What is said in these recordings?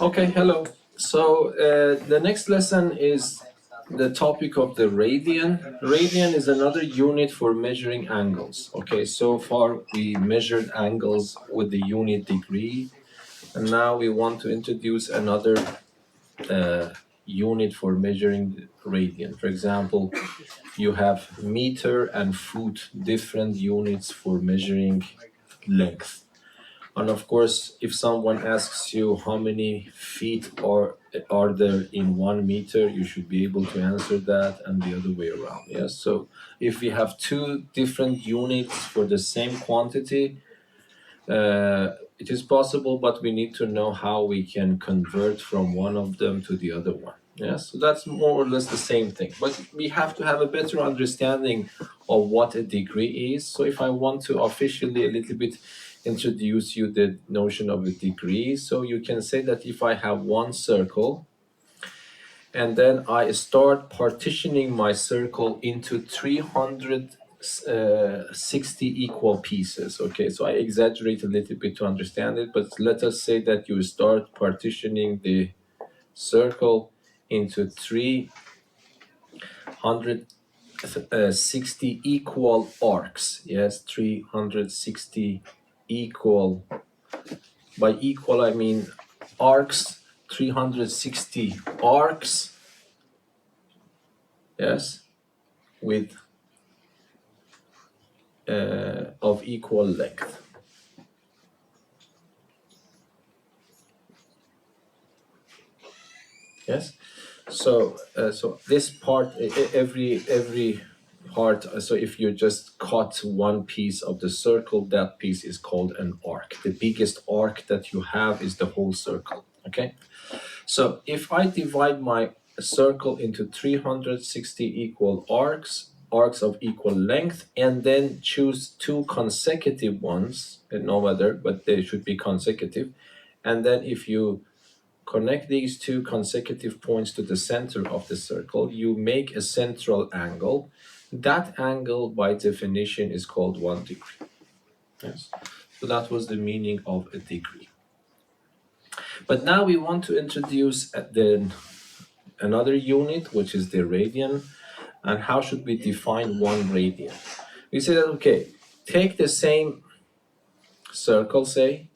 Okay, hello. So the next lesson is the topic of the radian. Radian is another unit for measuring angles. Okay, so far we measured angles with the unit degree, and now we want to introduce another unit for measuring radian. For example, you have meter and foot, different units for measuring length. And of course, if someone asks you how many feet are there in 1 meter, you should be able to answer that, and the other way around. Yes. So if we have two different units for the same quantity, it is possible, but we need to know how we can convert from one of them to the other one. Yes. So that's more or less the same thing, but we have to have a better understanding of what a degree is. So if I want to officially a little bit introduce you the notion of a degree, so you can say that if I have one circle and then I start partitioning my circle into 360 equal pieces. Okay, so I exaggerate a little bit to understand it, but let us say that you start partitioning the circle into 360 equal arcs. Yes, 360 equal. By equal, I mean arcs, 360 arcs, yes, with of equal length. Yes, so this part, every part. So if you just cut one piece of the circle, that piece is called an arc. The biggest arc that you have is the whole circle. Okay, so if I divide my circle into 360 equal arcs of equal length, and then choose two consecutive ones, and no matter, but they should be consecutive, and then if you connect these two consecutive points to the center of the circle, you make a central angle. That angle, by definition, is called 1 degree. Yes. So that was the meaning of a degree. But now we want to introduce another unit, which is the radian. And how should we define 1 radian? We say that, okay, take the same circle, say,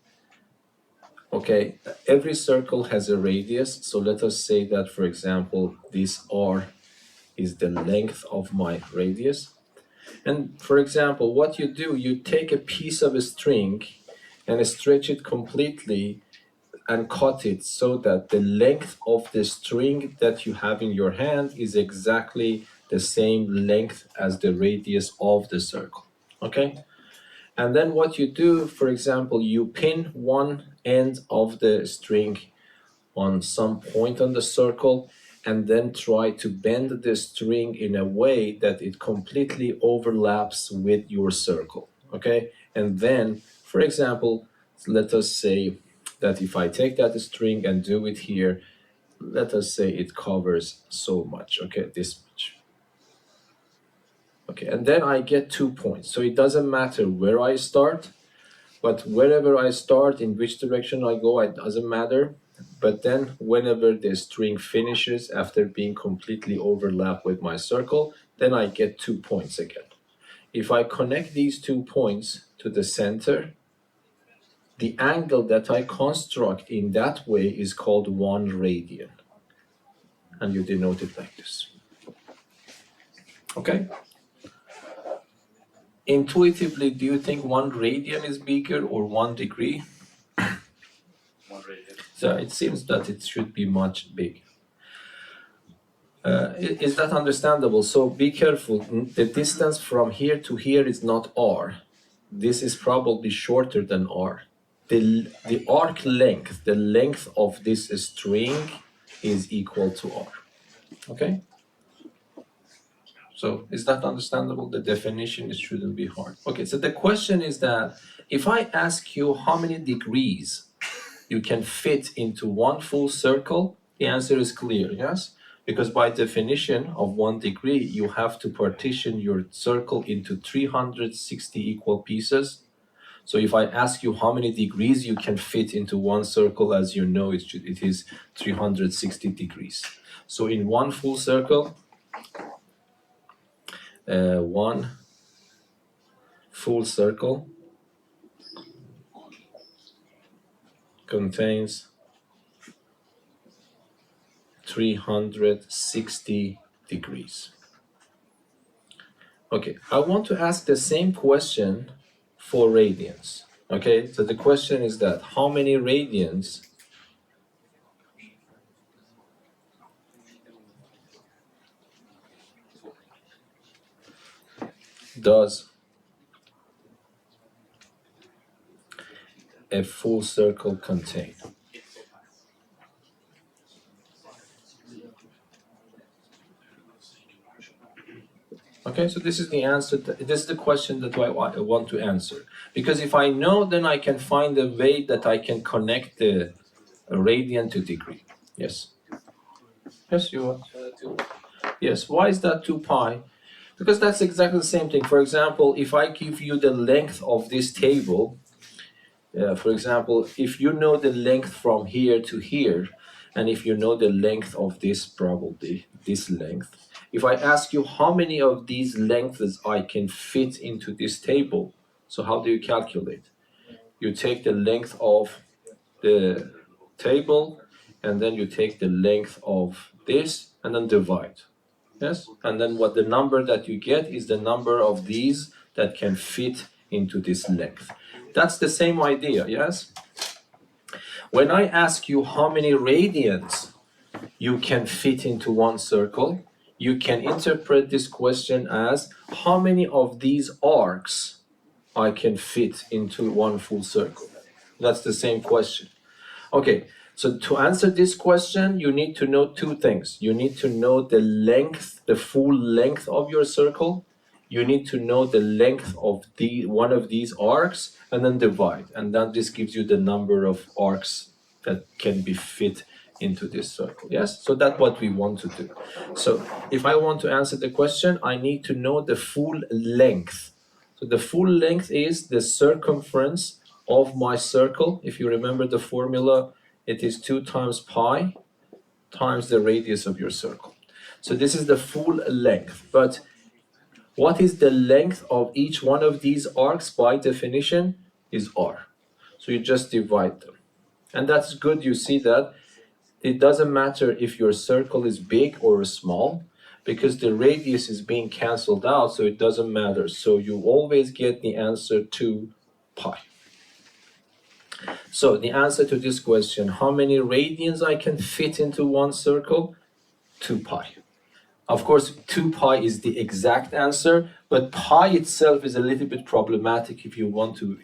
okay, every circle has a radius. So let us say that, for example, this r is the length of my radius. And for example, what you do, you take a piece of a string and stretch it completely and cut it so that the length of the string that you have in your hand is exactly the same length as the radius of the circle. Okay? And then what you do, for example, you pin one end of the string on some point on the circle and then try to bend the string in a way that it completely overlaps with your circle. Okay? And then, for example, let us say that if I take that string and do it here, let us say it covers so much, okay, this much. Okay, and then I get 2 points. So it doesn't matter where I start, but wherever I start, in which direction I go, it doesn't matter. But then whenever the string finishes after being completely overlapped with my circle, then I get 2 points again. If I connect these 2 points to the center, the angle that I construct in that way is called 1 radian. And you denote it like this. Okay? Intuitively, do you think 1 radian is bigger or 1 degree? 1 radian. So it seems that it should be much bigger. Is that understandable? So be careful. The distance from here to here is not r. This is probably shorter than r. The arc length, the length of this string is equal to r. Okay? So is that understandable? The definition, it shouldn't be hard. Okay, so the question is that if I ask you how many degrees you can fit into 1 full circle, the answer is clear, yes? Because by definition of 1 degree, you have to partition your circle into 360 equal pieces. So if I ask you how many degrees you can fit into one circle, as you know, it is 360 degrees. So in one full circle, one full circle contains 360 degrees. Okay, I want to ask the same question for radians. Okay, so the question is that how many radians does a full circle contain? Okay, so this is the answer. This is the question that I want to answer. Because if I know, then I can find a way that I can connect the radian to degree. Yes. Yes, you want to. Yes. Why is that 2 pi? Because that's exactly the same thing. For example, if I give you the length of this table, for example, if you know the length from here to here, and if you know the length of this, probably this length, if I ask you how many of these lengths I can fit into this table, so how do you calculate? You take the length of the table, and then you take the length of this, and then divide. Yes, and then what the number that you get is the number of these that can fit into this length. That's the same idea, yes? When I ask you how many radians you can fit into one circle, you can interpret this question as how many of these arcs I can fit into one full circle. That's the same question. Okay, so to answer this question, you need to know two things. You need to know the length, the full length of your circle. You need to know the length of one of these arcs, and then divide. And then this gives you the number of arcs that can be fit into this circle. Yes, so that's what we want to do. So if I want to answer the question, I need to know the full length. So the full length is the circumference of my circle. If you remember the formula, it is 2 times pi times the radius of your circle. So this is the full length. But what is the length of each one of these arcs by definition is r. So you just divide them. And that's good. You see that it doesn't matter if your circle is big or small, because the radius is being cancelled out, so it doesn't matter. So you always get the answer 2 pi. So the answer to this question, how many radians I can fit into one circle? 2 pi. Of course, 2 pi is the exact answer, but pi itself is a little bit problematic if you want to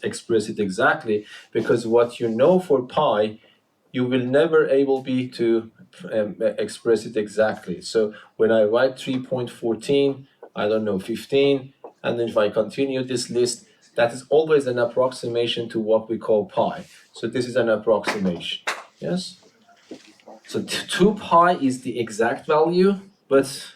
express it exactly, because what you know for pi, you will never able be to express it exactly. So when I write 3.14, I don't know, 15, and then if I continue this list, that is always an approximation to what we call pi. So this is an approximation, yes? So 2 pi is the exact value, but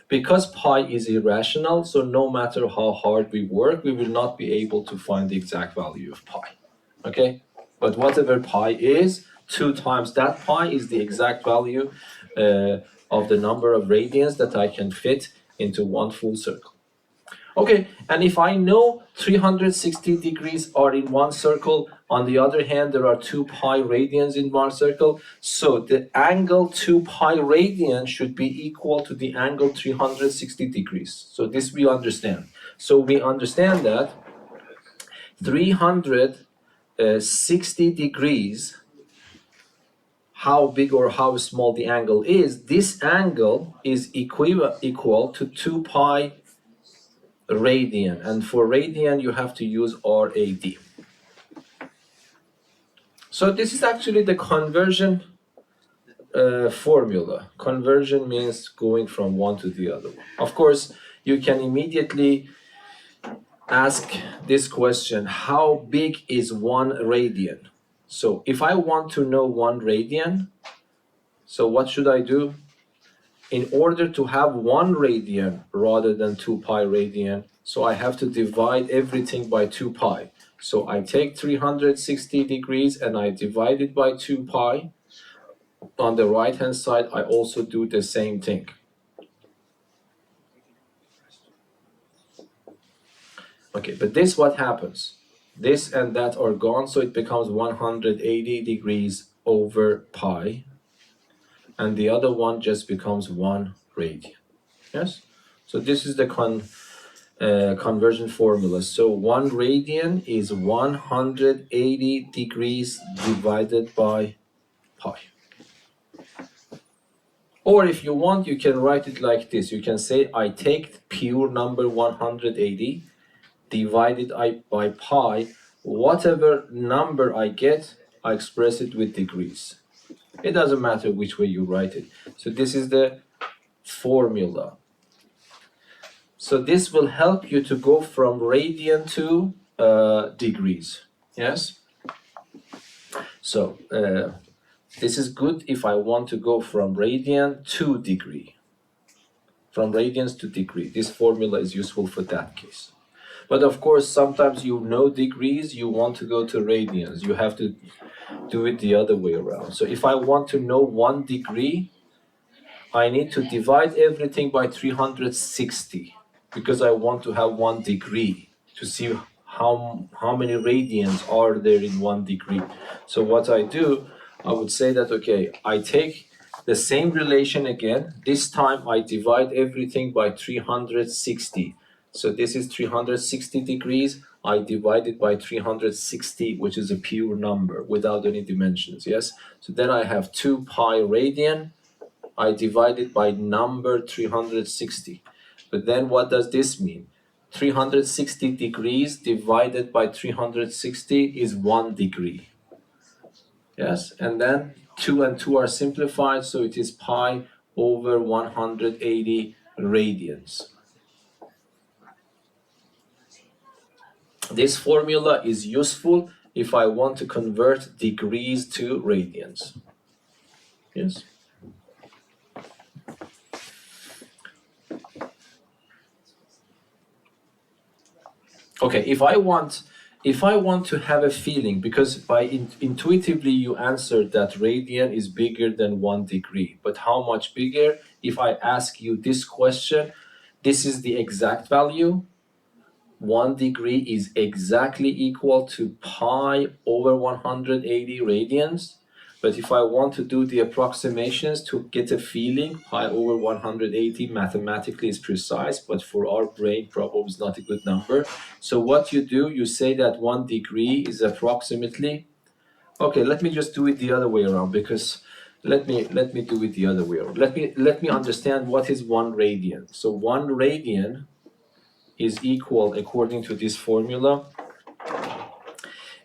because pi is irrational, so no matter how hard we work, we will not be able to find the exact value of pi, okay? But whatever pi is, 2 times that pi is the exact value of the number of radians that I can fit into one full circle. Okay, and if I know 360 degrees are in one circle, on the other hand, there are 2 pi radians in one circle, so the angle 2 pi radian should be equal to the angle 360 degrees. So this we understand. So we understand that 360 degrees, how big or how small the angle is, this angle is equal to 2 pi radian, and for radian you have to use rad. So this is actually the conversion formula. Conversion means going from one to the other one. Of course, you can immediately ask this question, how big is 1 radian? So if I want to know 1 radian, so what should I do? In order to have 1 radian rather than 2 pi radian, so I have to divide everything by 2 pi. So I take 360 degrees and I divide it by 2 pi. On the right hand side, I also do the same thing. Okay, but this what happens? This and that are gone, so it becomes 180 degrees over pi. And the other one just becomes 1 radian. Yes? So this is the conversion formula. So 1 radian is 180 degrees divided by pi. Or if you want, you can write it like this. You can say, I take pure number 180 divided by pi. Whatever number I get, I express it with degrees. It doesn't matter which way you write it. So this is the formula. So this will help you to go from radian to degrees. Yes? So this is good if I want to go from radian to degree. From radians to degree. This formula is useful for that case. But of course, sometimes you know degrees, you want to go to radians. You have to do it the other way around. So if I want to know 1 degree, I need to divide everything by 360 because I want to have 1 degree to see how many radians are there in 1 degree. So what I do, I would say that, okay, I take the same relation again. This time I divide everything by 360. So this is 360 degrees. I divide it by 360, which is a pure number without any dimensions, yes? So then I have 2 pi radian. I divide it by number 360. But then what does this mean? 360 degrees divided by 360 is 1 degree. Yes, and then 2 and 2 are simplified, so it is pi over 180 radians. This formula is useful if I want to convert degrees to radians. Yes. Okay, if I want to have a feeling, because intuitively you answered that radian is bigger than 1 degree, but how much bigger? If I ask you this question, this is the exact value. 1 degree is exactly equal to pi over 180 radians. But if I want to do the approximations to get a feeling, pi over 180 mathematically is precise, but for our brain, probably is not a good number. So what you do, you say that 1 degree is approximately, okay, let me just do it the other way around, because let me do it the other way around. Let me understand what is 1 radian. So 1 radian is equal, according to this formula,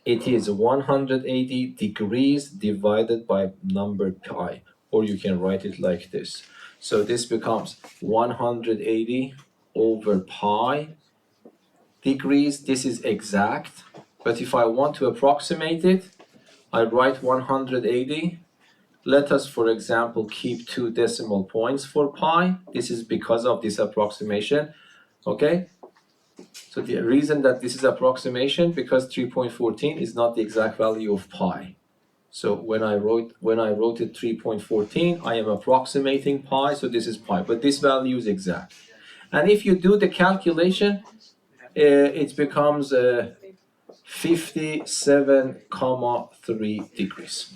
it is 180 degrees divided by number pi, or you can write it like this. So this becomes 180 over pi degrees. This is exact, but if I want to approximate it, I write 180. Let us, for example, keep 2 decimal points for pi. This is because of this approximation, okay? So the reason that this is approximation, because 3.14 is not the exact value of pi. So when I wrote it 3.14, I am approximating pi, so this is pi, but this value is exact. And if you do the calculation, it becomes 57.3 degrees.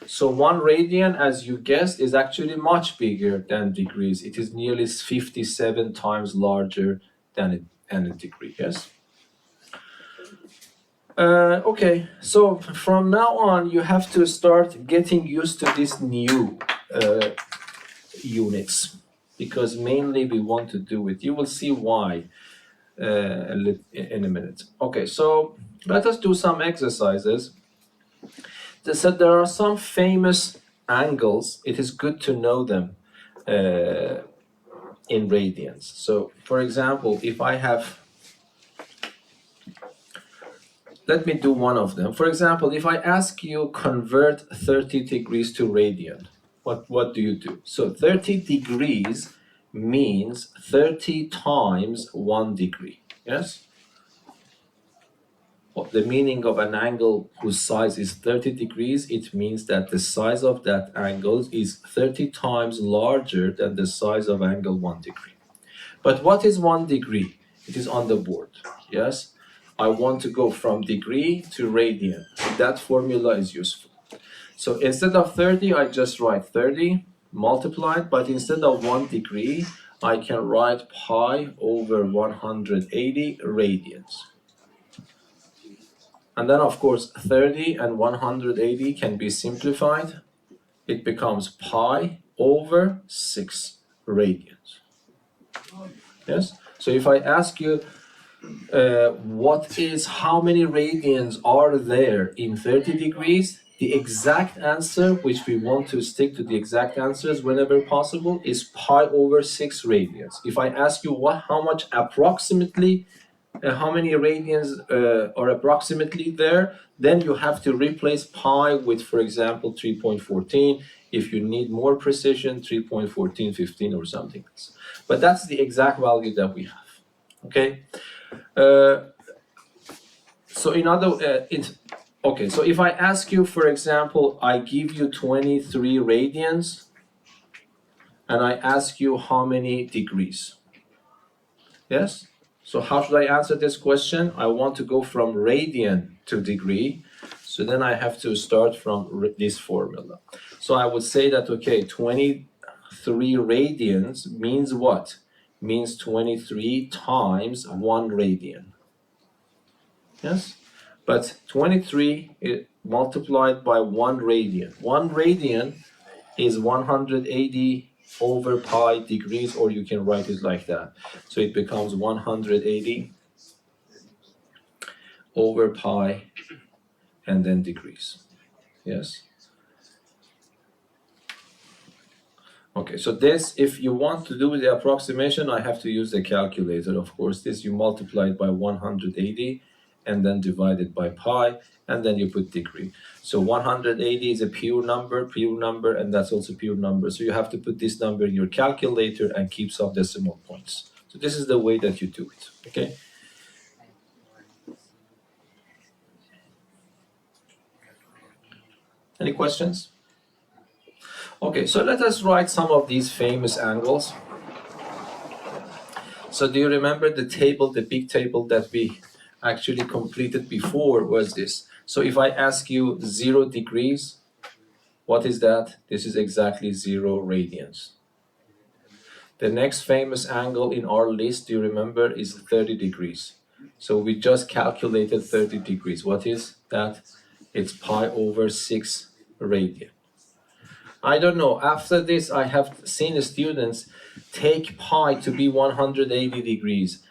So 1 radian, as you guessed, is actually much bigger than degrees. It is nearly 57 times larger than a degree, yes? Okay, so from now on, you have to start getting used to these new units, because mainly we want to do it. You will see why in a minute. Okay, so let us do some exercises. So there are some famous angles. It is good to know them in radians. So, for example, if I have, let me do one of them. For example, if I ask you convert 30 degrees to radian, what do you do? So 30 degrees means 30 times 1 degree, yes? the meaning of an angle whose size is 30 degrees, it means that the size of that angle is 30 times larger than the size of angle 1 degree. But what is 1 degree? It is on the board, yes? I want to go from degree to radian. That formula is useful. So instead of 30, I just write 30 multiplied, but instead of 1 degree, I can write pi over 180 radians. And then of course 30 and 180 can be simplified. It becomes pi over 6 radians. Yes? So if I ask you how many radians are there in 30 degrees, the exact answer, which we want to stick to the exact answers whenever possible, is pi over 6 radians. If I ask you how many radians are approximately there, then you have to replace pi with, for example, 3.14. If you need more precision, 3.1415 or something else. But that's the exact value that we have. Okay. So if I ask you, for example, I give you 23 radians, and I ask you how many degrees. Yes? So how should I answer this question? I want to go from radian to degree, so then I have to start from this formula. So I would say that, okay, 23 radians means what? Means 23 times 1 radian. Yes? But 23 multiplied by 1 radian. 1 radian is 180 over pi degrees, or you can write it like that. So it becomes 180 over pi and then degrees. Yes? Okay, so this, if you want to do the approximation, I have to use the calculator, of course. This you multiply it by 180 and then divide it by pi, and then you put degree. So 180 is a pure number, and that's also pure number. So you have to put this number in your calculator and keep some decimal points. So this is the way that you do it, okay? Any questions? Okay, so let us write some of these famous angles. So do you remember the table, the big table that we actually completed before was this? So if I ask you 0 degrees, what is that? This is exactly 0 radians. The next famous angle in our list, do you remember, is 30 degrees. So we just calculated 30 degrees. What is that? It's pi over 6 radian. I don't know, after this I have seen students take pi to be 180 degrees.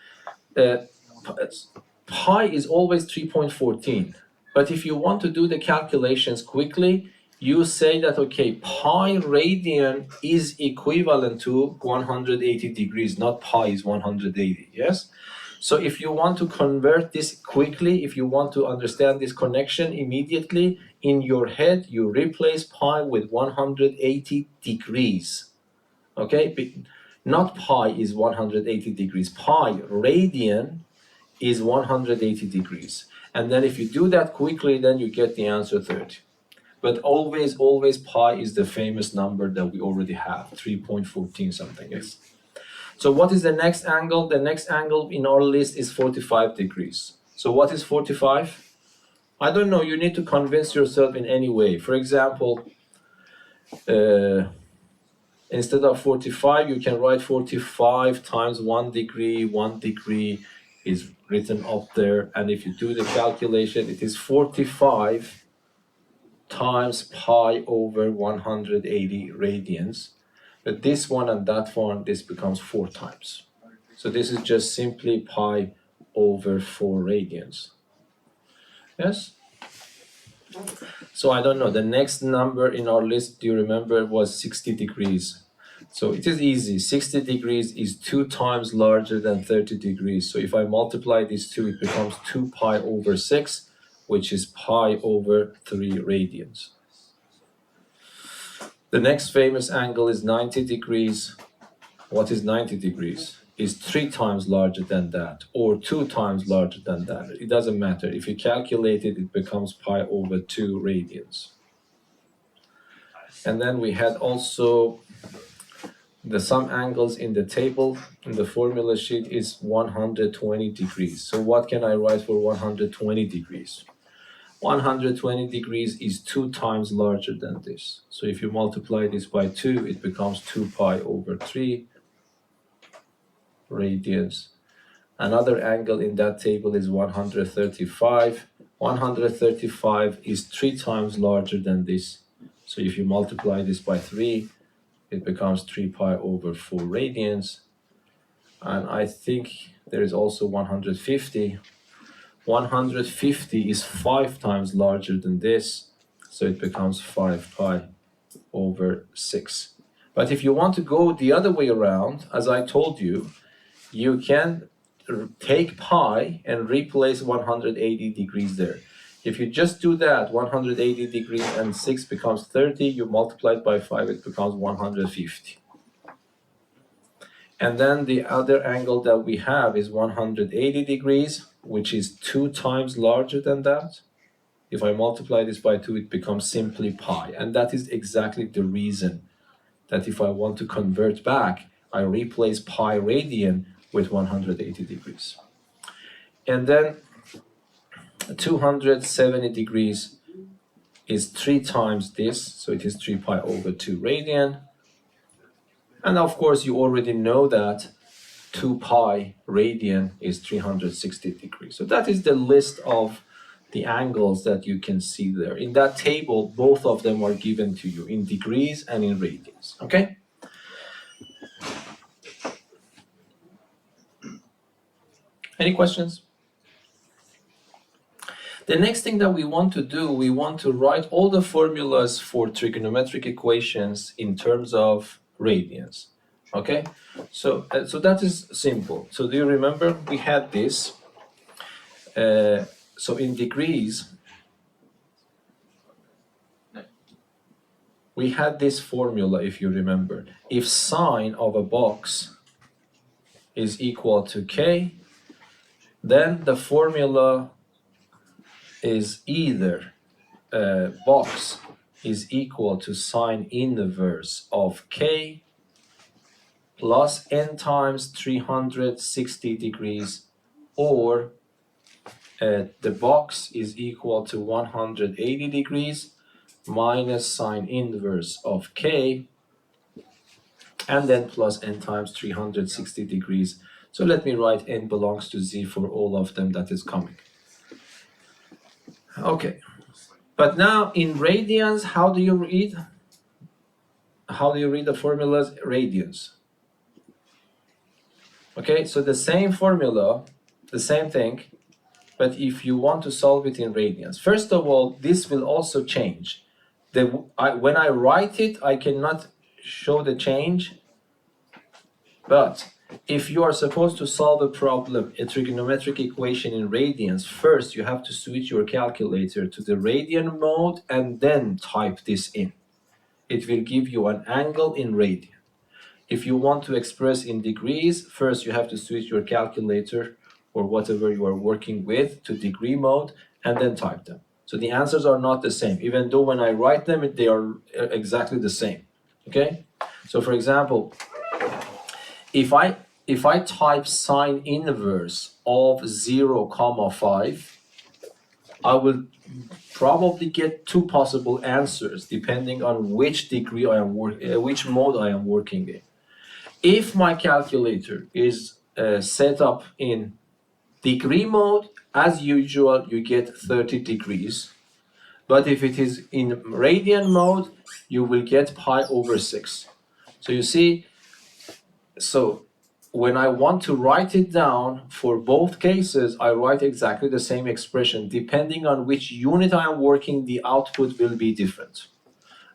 Pi is always 3.14, but if you want to do the calculations quickly, you say that, okay, pi radian is equivalent to 180 degrees, not pi is 180, yes? So if you want to convert this quickly, if you want to understand this connection immediately, in your head, you replace pi with 180 degrees, okay? Not pi is 180 degrees, pi radian is 180 degrees. And then if you do that quickly, then you get the answer 30. But always pi is the famous number that we already have, 3.14 something else. So what is the next angle? The next angle in our list is 45 degrees. So what is 45? I don't know, you need to convince yourself in any way. For example, instead of 45, you can write 45 times 1 degree. 1 degree is written up there. And if you do the calculation, it is 45 times pi over 180 radians. But this one and that one, this becomes 4 times. So this is just simply pi over 4 radians. Yes? So I don't know, the next number in our list, do you remember, was 60 degrees. So it is easy. 60 degrees is 2 times larger than 30 degrees. So if I multiply these two, it becomes 2 pi over 6, which is pi over 3 radians. The next famous angle is 90 degrees. What is 90 degrees? is 3 times larger than that or 2 times larger than that. It doesn't matter. If you calculate it, it becomes pi over 2 radians. And then we had also some angles in the table. In the formula sheet is 120 degrees. So what can I write for 120 degrees? 120 degrees is 2 times larger than this. So if you multiply this by 2, it becomes 2 pi over 3 radians. Another angle in that table is 135. 135 is 3 times larger than this. So if you multiply this by 3, it becomes 3 pi over 4 radians. And I think there is also 150. 150 is 5 times larger than this, so it becomes 5 pi over 6. But if you want to go the other way around, as I told you, you can take pi and replace 180 degrees there. If you just do that, 180 degrees and 6 becomes 30, you multiply it by 5, it becomes 150. And then the other angle that we have is 180 degrees, which is 2 times larger than that. If I multiply this by 2, it becomes simply pi. And that is exactly the reason that if I want to convert back, I replace pi radian with 180 degrees. And then 270 degrees is 3 times this, so it is 3 pi over 2 radian. And of course, you already know that 2 pi radian is 360 degrees. So that is the list of the angles that you can see there. In that table, both of them are given to you in degrees and in radians, okay? Any questions? The next thing that we want to do, we want to write all the formulas for trigonometric equations in terms of radians. Okay, so that is simple. So do you remember we had this? So in degrees, we had this formula, if you remember. If sine of a box is equal to k, then the formula is either box is equal to sine inverse of k plus n times 360 degrees, or the box is equal to 180 degrees minus sine inverse of k, and then plus n times 360 degrees. So let me write n belongs to z for all of them that is coming. Okay, but now in radians, how do you read? How do you read the formulas? Radians. Okay, so the same formula, the same thing, but if you want to solve it in radians. First of all, this will also change. When I write it, I cannot show the change, but if you are supposed to solve a problem, a trigonometric equation in radians, first you have to switch your calculator to the radian mode and then type this in. It will give you an angle in radian. If you want to express in degrees, first you have to switch your calculator or whatever you are working with to degree mode and then type them. So the answers are not the same, even though when I write them, they are exactly the same, okay? So for example, if I type sine inverse of 0, 5, I will probably get 2 possible answers depending on which degree I am which mode I am working in. If my calculator is set up in degree mode, as usual, you get 30 degrees. But if it is in radian mode, you will get pi over 6. So you see, so when I want to write it down for both cases, I write exactly the same expression. Depending on which unit I am working, the output will be different.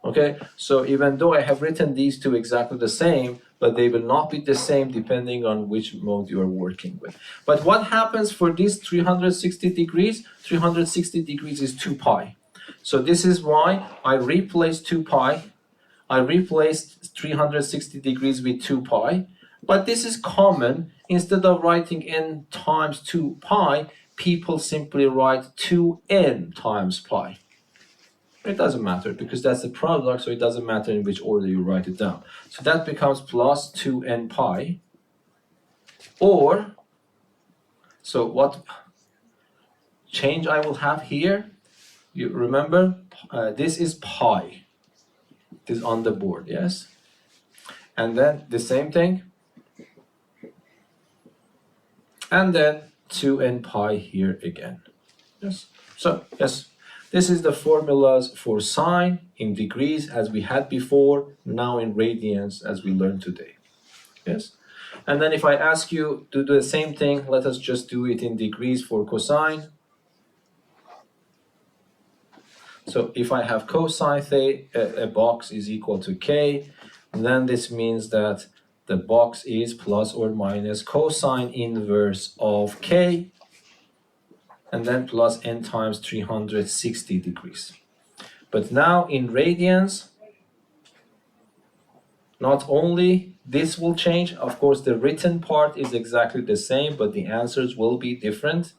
Okay, so even though I have written these two exactly the same, but they will not be the same depending on which mode you are working with. But what happens for this 360 degrees? 360 degrees is 2 pi. So this is why I replaced 2 pi. I replaced 360 degrees with 2 pi. But this is common. Instead of writing n times 2 pi, people simply write 2n times pi. It doesn't matter because that's the product, so it doesn't matter in which order you write it down. So that becomes plus 2n pi. Or, so what change I will have here, you remember, this is pi. It is on the board, yes? And then the same thing. And then 2n pi here again. Yes. So, yes, this is the formulas for sine in degrees as we had before, now in radians as we learned today. Yes. And then if I ask you to do the same thing, let us just do it in degrees for cosine. So if I have cosine a box is equal to k, then this means that the box is plus or minus cosine inverse of k, and then plus n times 360 degrees. But now in radians, not only this will change, of course the written part is exactly the same, but the answers will be different.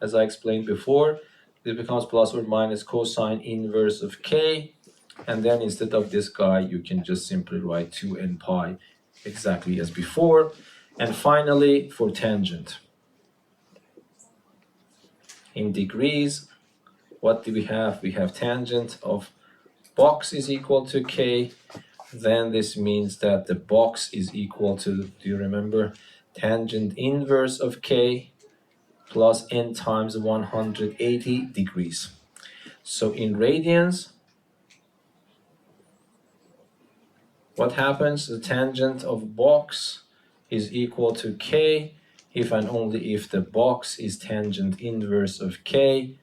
As I explained before, it becomes plus or minus cosine inverse of k, and then instead of this guy, you can just simply write 2n pi exactly as before. And finally, for tangent. In degrees, what do we have? We have tangent of box is equal to k. Then this means that the box is equal to, do you remember, tangent inverse of k plus n times 180 degrees. So in radians, what happens? The tangent of box is equal to k if and only if the box is tangent inverse of k,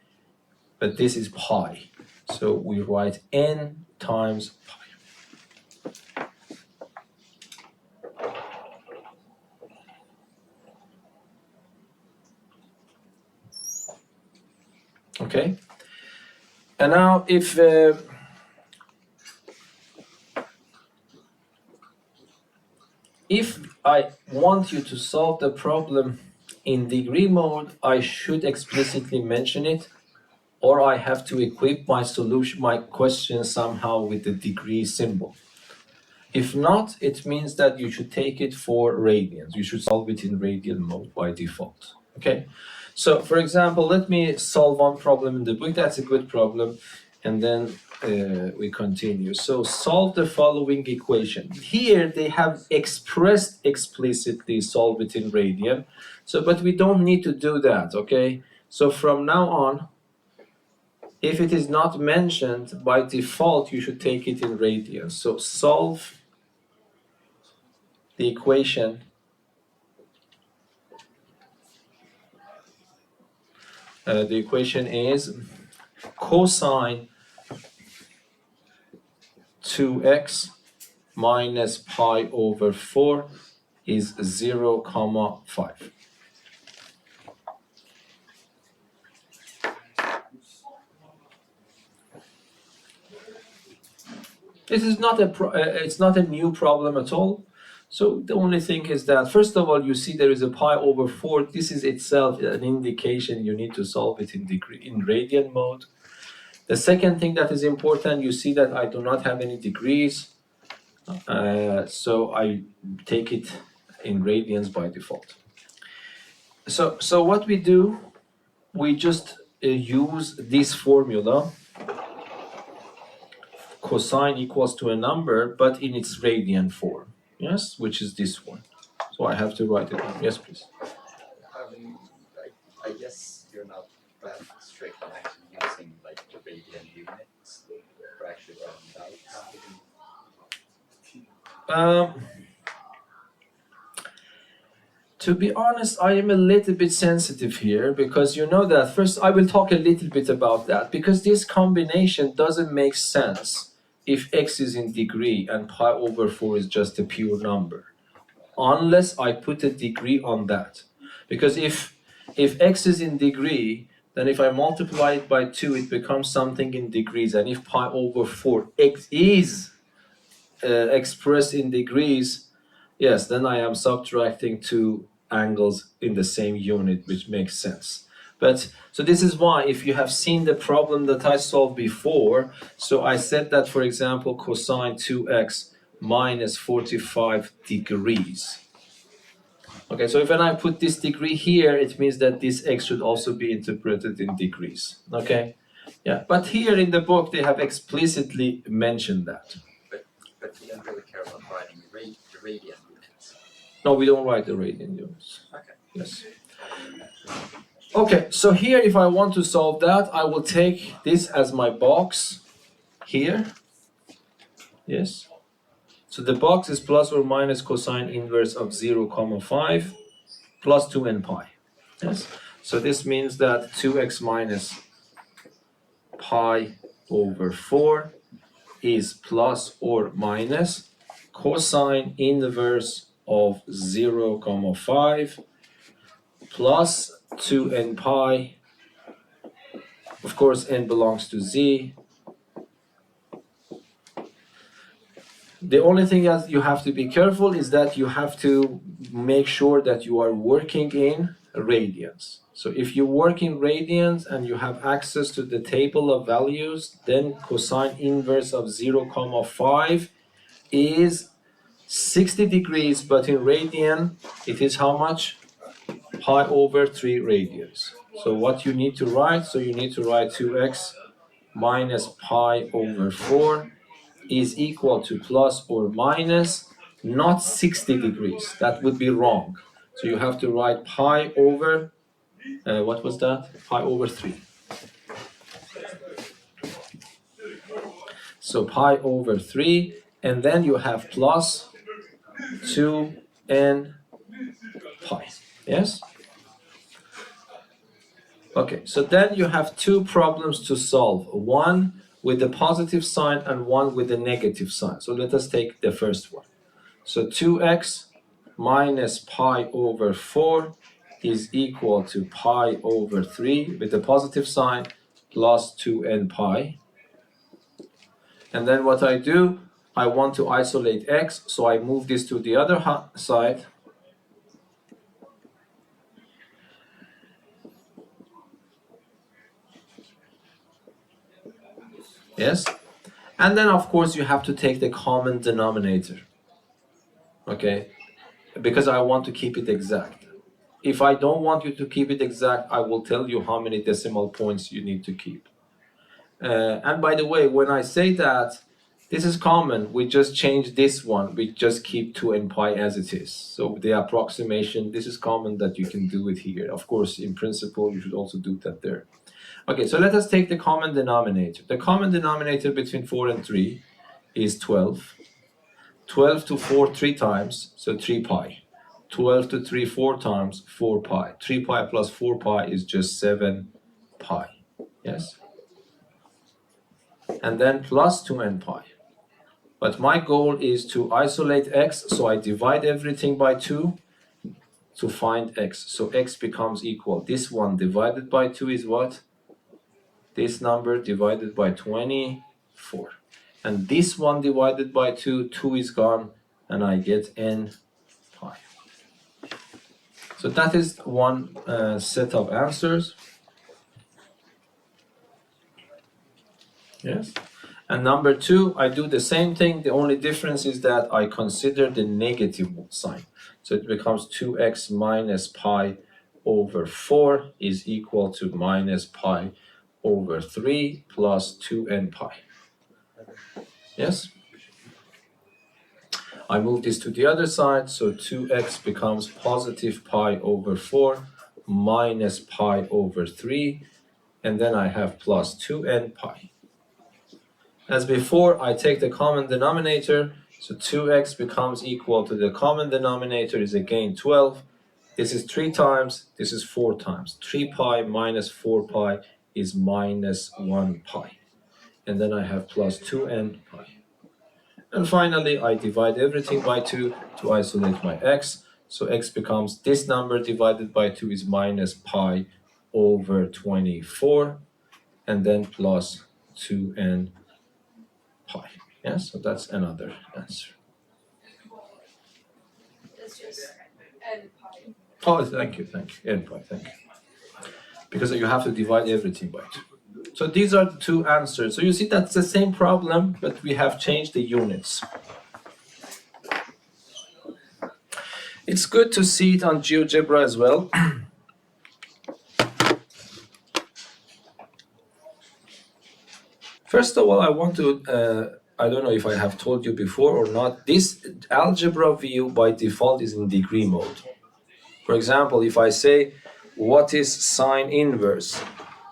but this is pi. So we write n times pi. Okay? And now if I want you to solve the problem in degree mode, I should explicitly mention it, or I have to equip my solution, my question somehow with the degree symbol. If not, it means that you should take it for radians. You should solve it in radian mode by default. Okay? So, for example, let me solve one problem in the book. That's a good problem. And then we continue. So, solve the following equation. Here, they have expressed explicitly solve it in radian. So, but we don't need to do that, okay? So, from now on, if it is not mentioned, by default, you should take it in radians. So, solve the equation is cosine 2x minus pi over 4 is 0,5. This is not it's not a new problem at all. So the only thing is that, first of all, you see there is a pi over 4. This is itself an indication you need to solve it in radian mode. The second thing that is important, you see that I do not have any degrees. So I take it in radians by default. So what we do, we just use this formula, cosine equals to a number, but in its radian form, yes, which is this one. So I have to write it down. Yes, please. I guess you're not that strict on actually using like the radian units for actually writing down. To be honest, I am a little bit sensitive here because you know that. First, I will talk a little bit about that because this combination doesn't make sense if x is in degree and pi over 4 is just a pure number, unless I put a degree on that. Because if x is in degree, then if I multiply it by 2, it becomes something in degrees. And if pi over 4 x is expressed in degrees, Yes, then I am subtracting two angles in the same unit, which makes sense. But so this is why, if you have seen the problem that I solved before, so I said that, for example, cosine 2x minus 45 degrees. Okay, so if when I put this degree here, it means that this x should also be interpreted in degrees. Okay, yeah, but here in the book they have explicitly mentioned that. But you don't really care about writing the radian units. No, we don't write the radian units. Okay. Yes. Okay, so here if I want to solve that, I will take this as my box here. Yes. So the box is plus or minus cosine inverse of 0, 5 plus 2n pi. Yes. So this means that 2x minus pi over 4 is plus or minus cosine inverse of 0, 5 plus 2n pi. Of course, n belongs to z. The only thing that you have to be careful is that you have to make sure that you are working in radians. So if you work in radians and you have access to the table of values, then cosine inverse of 0, 5 is 60 degrees, but in radian, it is how much? Pi over 3 radians. So what you need to write, so you need to write 2x minus pi over 4 is equal to plus or minus, not 60 degrees. That would be wrong. So you have to write pi over, what was that? Pi over 3. So pi over 3, and then you have plus 2n pi. Yes? Okay, so then you have two problems to solve. One with the positive sign and one with the negative sign. So let us take the first one. So 2x minus pi over 4 is equal to pi over 3 with the positive sign plus 2n pi. And then what I do, I want to isolate x, so I move this to the other side. Yes? And then, of course, you have to take the common denominator. Okay? Because I want to keep it exact. If I don't want you to keep it exact, I will tell you how many decimal points you need to keep. And by the way, when I say that, this is common. We just change this one. We just keep 2n pi as it is. So the approximation, this is common that you can do it here. Of course, in principle, you should also do that there. Okay, so let us take the common denominator. The common denominator between 4 and 3 is 12. 12 to 4 3 times, so 3 pi. 12 to 3 4 times, 4 pi. 3 pi plus 4 pi is just 7 pi. Yes? And then plus 2n pi. But my goal is to isolate x, so I divide everything by 2 to find x. So x becomes equal. This one divided by 2 is what? This number divided by 24. And this one divided by 2, 2 is gone, and I get n pi. So that is one set of answers. Yes. And number 2, I do the same thing. The only difference is that I consider the negative sign. So it becomes 2x minus pi over 4 is equal to minus pi over 3 plus 2n pi. Yes? I move this to the other side, so 2x becomes positive pi over 4 minus pi over 3, and then I have plus 2n pi. As before, I take the common denominator, so 2x becomes equal to the common denominator is again 12. This is 3 times, this is 4 times. 3 pi minus 4 pi is minus 1 pi. And then I have plus 2n pi. And finally, I divide everything by 2 to isolate my x. So x becomes this number divided by 2 is minus pi over 24, and then plus 2n pi. Yeah, so that's another answer. It's just n pi. Oh, thank you, n pi, thank you. Because you have to divide everything by 2. So these are the two answers. So you see that's the same problem, but we have changed the units. It's good to see it on GeoGebra as well. First of all, I want to, I don't know if I have told you before or not, this algebra view by default is in degree mode. For example, if I say, what is sine inverse?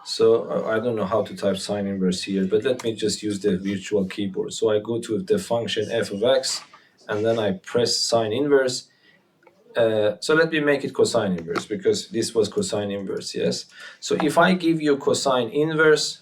So I don't know how to type sine inverse here, but let me just use the virtual keyboard. So I go to the function f of x, and then I press sine inverse. So let me make it cosine inverse, because this was cosine inverse, yes? So if I give you cosine inverse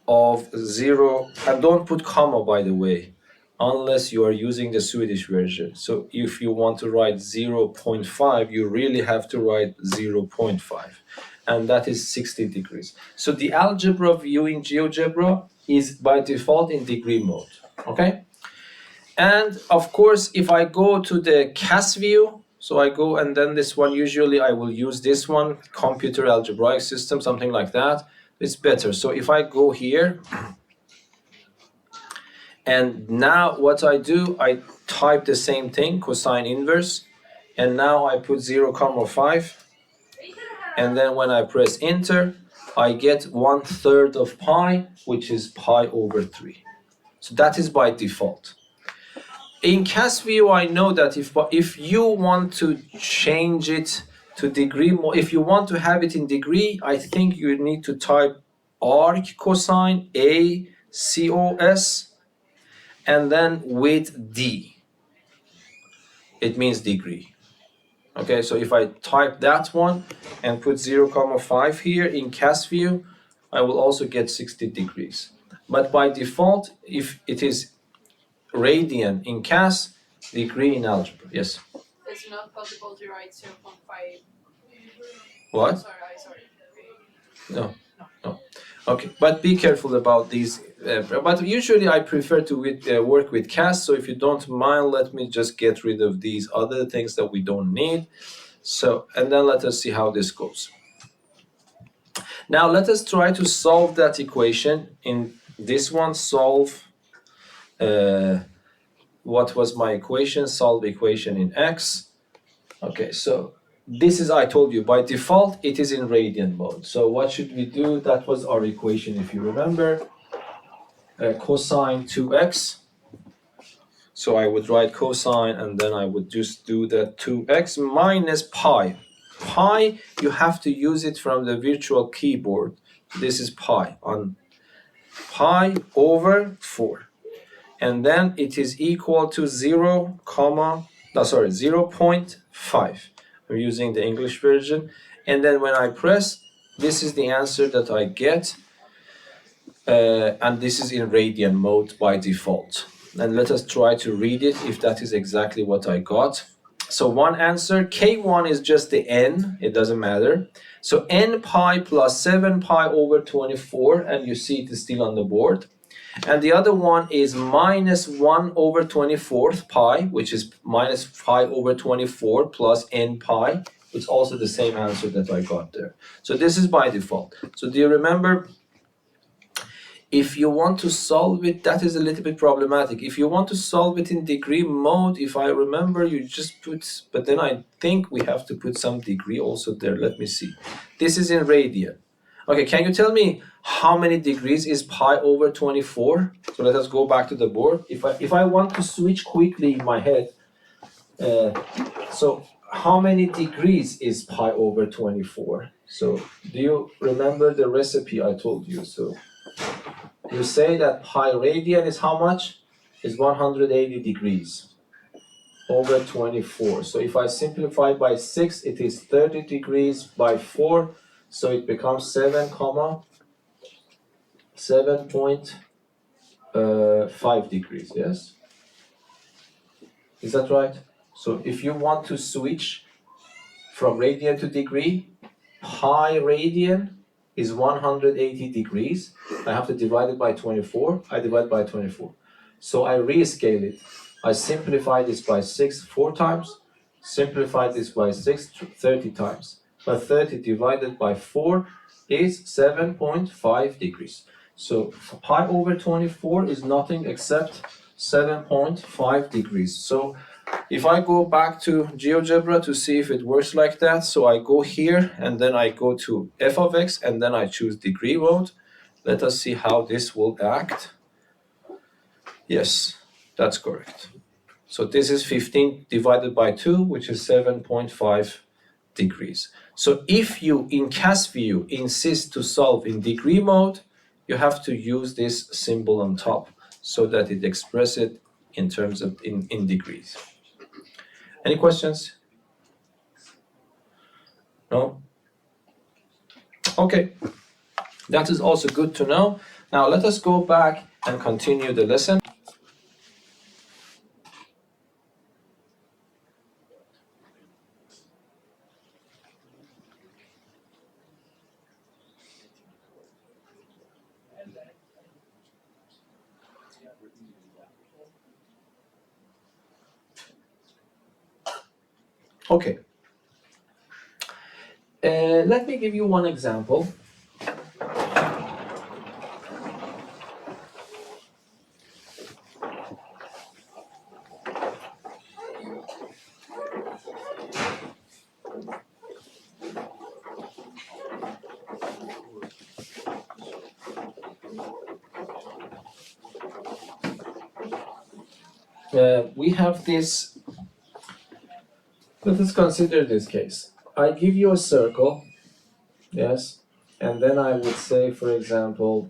of 0, and don't put comma, by the way, unless you are using the Swedish version. So if you want to write 0.5, you really have to write 0.5. And that is 60 degrees. So the algebra view in GeoGebra is by default in degree mode, okay? And of course, if I go to the CAS view, so I go and then this one, usually I will use this one, computer algebraic system, something like that. It's better. So if I go here, and now what I do, I type the same thing, cosine inverse, and now I put 0.5, and then when I press enter, I get 1/3 of pi, which is pi over 3. So that is by default. In CAS view, I know that if you want to change it to degree, if you want to have it in degree, I think you need to type arc cosine, A cos, and then with D. It means degree. Okay, so if I type that one and put 0.5 here in CAS view, I will also get 60 degrees. But by default, if it is radian in CAS, degree in algebra, yes? It's not possible to write 0.5. What? Sorry. No. Okay, but be careful about these. But usually I prefer to work with CAS, so if you don't mind, let me just get rid of these other things that we don't need. So, and then let us see how this goes. Now let us try to solve that equation. In this one, solve, what was my equation? Solve equation in x. Okay, so this is, I told you, by default, it is in radian mode. So what should we do? That was our equation, if you remember. Cosine 2x. So I would write cosine, and then I would just do the 2x minus pi. Pi, you have to use it from the virtual keyboard. This is pi, on pi over 4. And then it is equal to 0.5. I'm using the English version. And then when I press, this is the answer that I get. And this is in radian mode by default. And let us try to read it if that is exactly what I got. So one answer, K1 is just the n, it doesn't matter. So n pi plus 7 pi over 24, and you see it is still on the board. And the other one is minus 1 over 24th pi, which is minus pi over 24 plus n pi. It's also the same answer that I got there. So this is by default. So do you remember? If you want to solve it, that is a little bit problematic. If you want to solve it in degree mode, if I remember, you just put, but then I think we have to put some degree also there. Let me see. This is in radian. Okay, can you tell me how many degrees is pi over 24? So let us go back to the board. If I want to switch quickly in my head, so how many degrees is pi over 24? So do you remember the recipe I told you? So you say that pi radian is how much? Is 180 degrees over 24. So if I simplify by 6, it is 30 degrees by 4. So it becomes 7.5 degrees, yes? Is that right? So if you want to switch from radian to degree, pi radian is 180 degrees. I have to divide it by 24. I divide by 24. So I rescale it. I simplify this by 6 4 times. Simplify this by 6, 30 times. But 30 divided by 4 is 7.5 degrees. So pi over 24 is nothing except 7.5 degrees. So if I go back to GeoGebra to see if it works like that, so I go here and then I go to f of x and then I choose degree mode. Let us see how this will act. Yes, that's correct. So this is 15 divided by 2, which is 7.5 degrees. So if you, in CAS view, insist to solve in degree mode, you have to use this symbol on top so that it expresses it in terms of in degrees. Any questions? No? Okay, that is also good to know. Now let us go back and continue the lesson. Okay. Let me give you one example. We have this, let us consider this case. I give you a circle, yes, and then I would say, for example,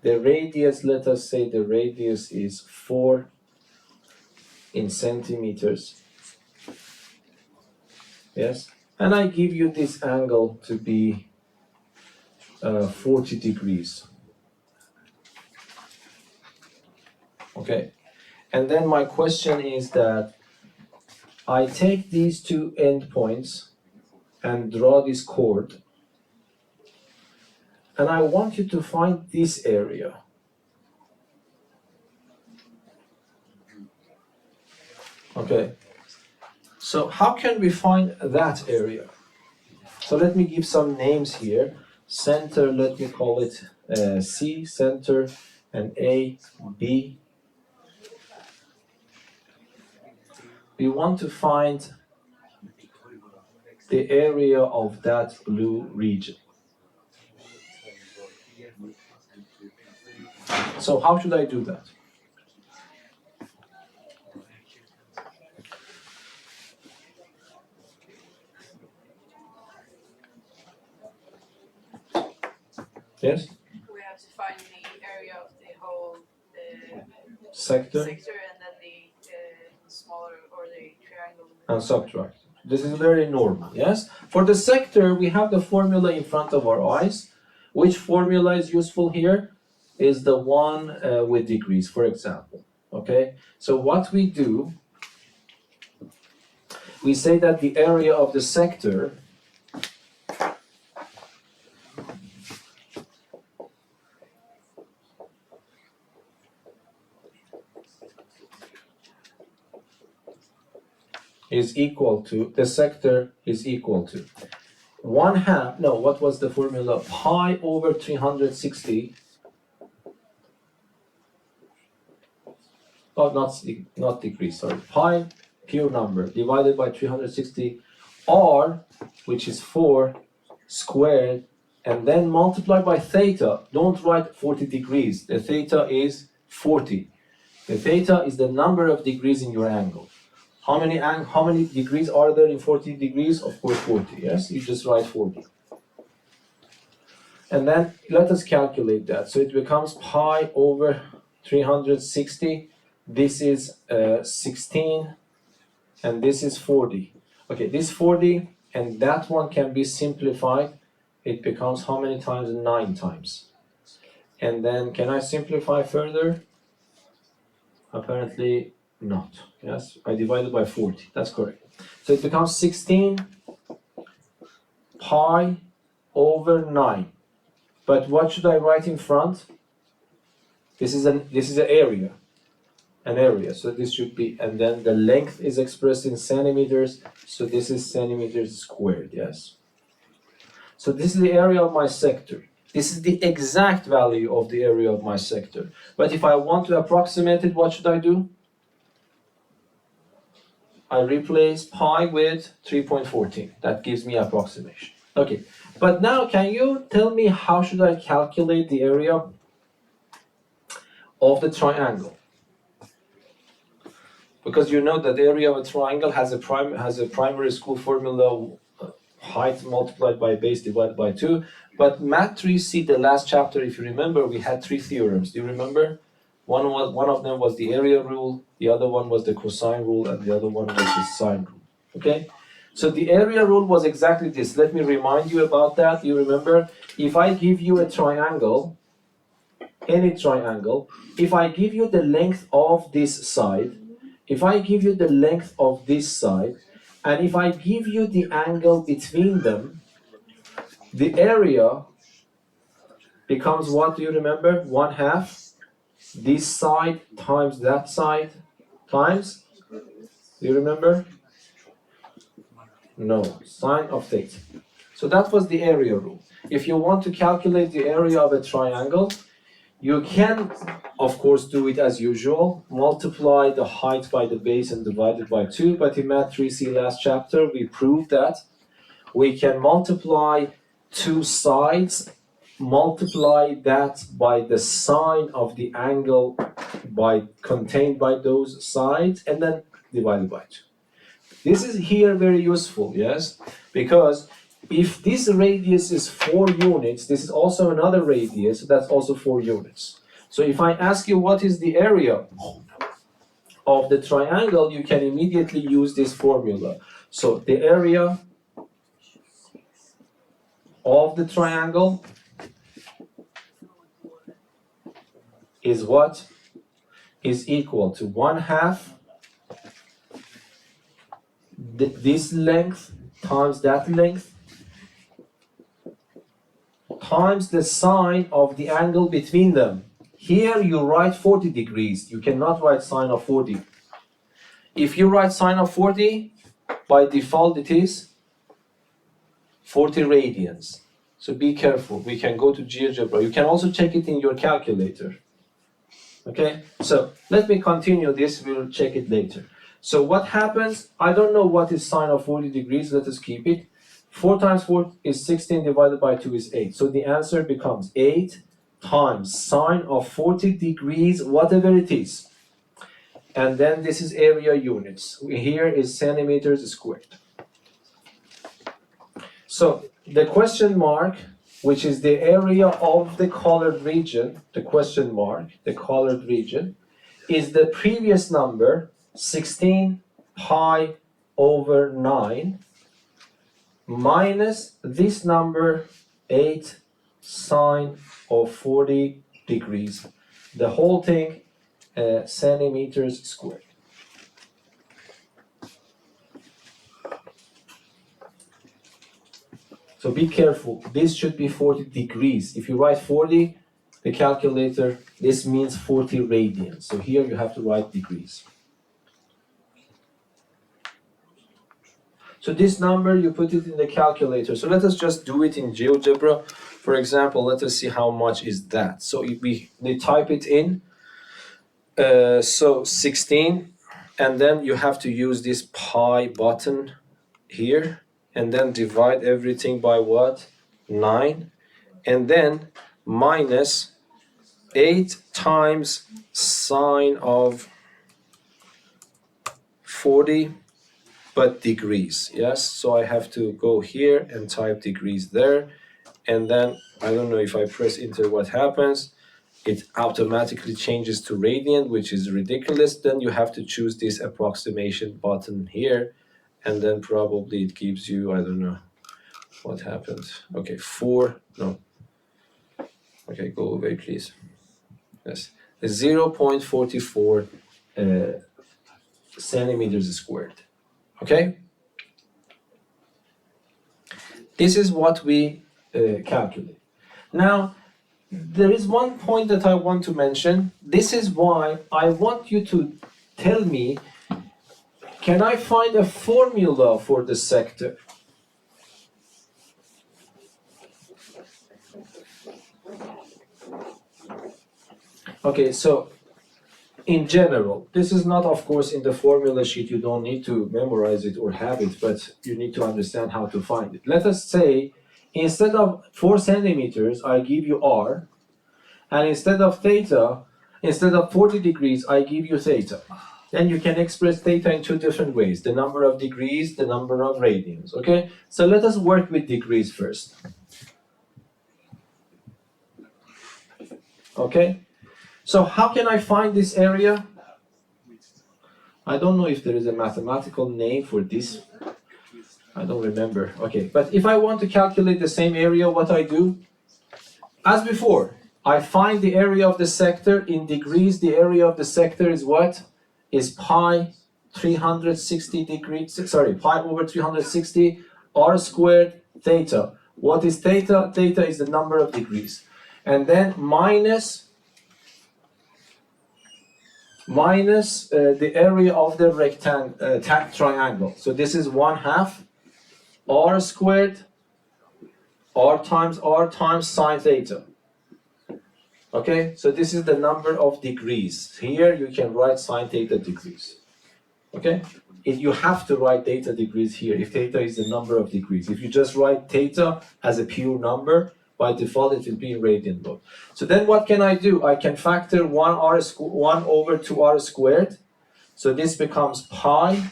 the radius, let us say the radius is 4 in centimeters, yes, and I give you this angle to be 40 degrees, okay, and then my question is that I take these two endpoints and draw this chord, and I want you to find this area. Okay, so how can we find that area? So let me give some names here. Center, let me call it C, center, and A, B. We want to find the area of that blue region. So how should I do that? Yes? We have to find the area of the whole Sector sector and then the smaller or the triangle. and subtract. This is very normal, yes? For the sector, we have the formula in front of our eyes. Which formula is useful here? Is the one with degrees, for example. Okay? So what we do, we say that the area of the sector is equal to, the sector is equal to 1/2, no, what was the formula? Pi over 360, oh, not degrees, sorry, pi, pure number, divided by 360, r, which is 4, squared, and then multiply by theta. Don't write 40 degrees, the theta is 40. The theta is the number of degrees in your angle. How many degrees are there in 40 degrees? Of course 40, yes? You just write 40. And then let us calculate that. So it becomes pi over 360. This is 16, and this is 40. Okay, this 40 and that one can be simplified. It becomes how many times? 9 times. And then can I simplify further? Apparently not. Yes, I divided by 40. That's correct. So it becomes 16 pi over 9. But what should I write in front? This is an area. an area. So this should be, and then the length is expressed in centimeters. So this is centimeters squared, yes. So this is the area of my sector. This is the exact value of the area of my sector. But if I want to approximate it, what should I do? I replace pi with 3.14. That gives me approximation. Okay, but now can you tell me how should I calculate the area of the triangle? Because you know that the area of a triangle has a primary school formula, height multiplied by base divided by 2. But Math 3C, the last chapter, if you remember, we had 3 theorems. Do you remember? One of them was the area rule, the other one was the cosine rule, and the other one was the sine rule. Okay? So the area rule was exactly this. Let me remind you about that. You remember? If I give you a triangle, any triangle, if I give you the length of this side, if I give you the length of this side, and if I give you the angle between them, the area becomes what, do you remember? 1/2 this side times that side times, do you remember? No, sine of theta. So that was the area rule. If you want to calculate the area of a triangle, you can, of course, do it as usual, multiply the height by the base and divide it by 2, but in Math 3C last chapter, we proved that we can multiply two sides, multiply that by the sine of the angle contained by those sides, and then divide it by 2. This is here very useful, yes? Because if this radius is 4 units, this is also another radius, that's also 4 units. So if I ask you what is the area of the triangle, you can immediately use this formula. So the area of the triangle is what? Is equal to 1/2 this length times that length times the sine of the angle between them. Here you write 40 degrees. You cannot write sine of 40. If you write sine of 40, by default it is 40 radians. So be careful. We can go to GeoGebra. You can also check it in your calculator. Okay, so let me continue this. We'll check it later. So what happens? I don't know what is sine of 40 degrees. Let us keep it. 4 times 4 is 16 divided by 2 is 8. So the answer becomes 8 times sine of 40 degrees, whatever it is. And then this is area units. Here is centimeters squared. So the question mark, which is the area of the colored region, the question mark, the colored region, is the previous number, 16 pi over 9, minus this number, 8 sine of 40 degrees. The whole thing, centimeters squared. So be careful. This should be 40 degrees. If you write 40, the calculator, this means 40 radians. So here you have to write degrees. So this number, you put it in the calculator. So let us just do it in GeoGebra. For example, let us see how much is that. So if they type it in, so 16, and then you have to use this pi button here, and then divide everything by what? 9, and then minus 8 times sine of 40, but degrees, yes? So I have to go here and type degrees there, and then I don't know if I press enter what happens. It automatically changes to radian, which is ridiculous. Then you have to choose this approximation button here, and then probably it gives you, I don't know what happened. Okay, 4, no. Okay, go away, please. Yes, 0.44 centimeters squared. Okay? This is what we calculate. Now, there is one point that I want to mention. This is why I want you to tell me, can I find a formula for the sector? Okay, so in general, this is not, of course, in the formula sheet, you don't need to memorize it or have it, but you need to understand how to find it. Let us say, instead of 4 centimeters, I give you r, and instead of theta, instead of 40 degrees, I give you theta. Then you can express theta in 2 different ways, the number of degrees, the number of radians, okay? So let us work with degrees first. Okay? So how can I find this area? I don't know if there is a mathematical name for this. I don't remember. Okay, but if I want to calculate the same area, what I do? As before, I find the area of the sector in degrees. The area of the sector is what? Is pi 360 degrees, sorry, pi over 360 r squared theta. What is theta? Theta is the number of degrees. And then minus the area of the triangle. So this is 1/2 r squared r times sine theta. Okay, so this is the number of degrees. Here you can write sine theta degrees. Okay, you have to write theta degrees here if theta is the number of degrees. If you just write theta as a pure number, by default it will be in radian mode. So then what can I do? I can factor 1 over 2r squared. So this becomes pi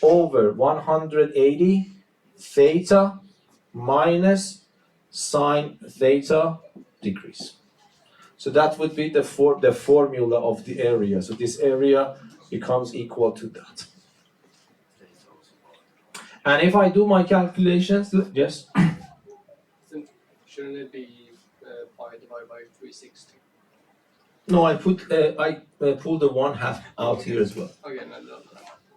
over 180 theta minus sine theta degrees. So that would be the formula of the area. So this area becomes equal to that. And if I do my calculations, yes? Shouldn't it be pi divided by 360? No, I pull the 1/2 out here as well. Okay, no.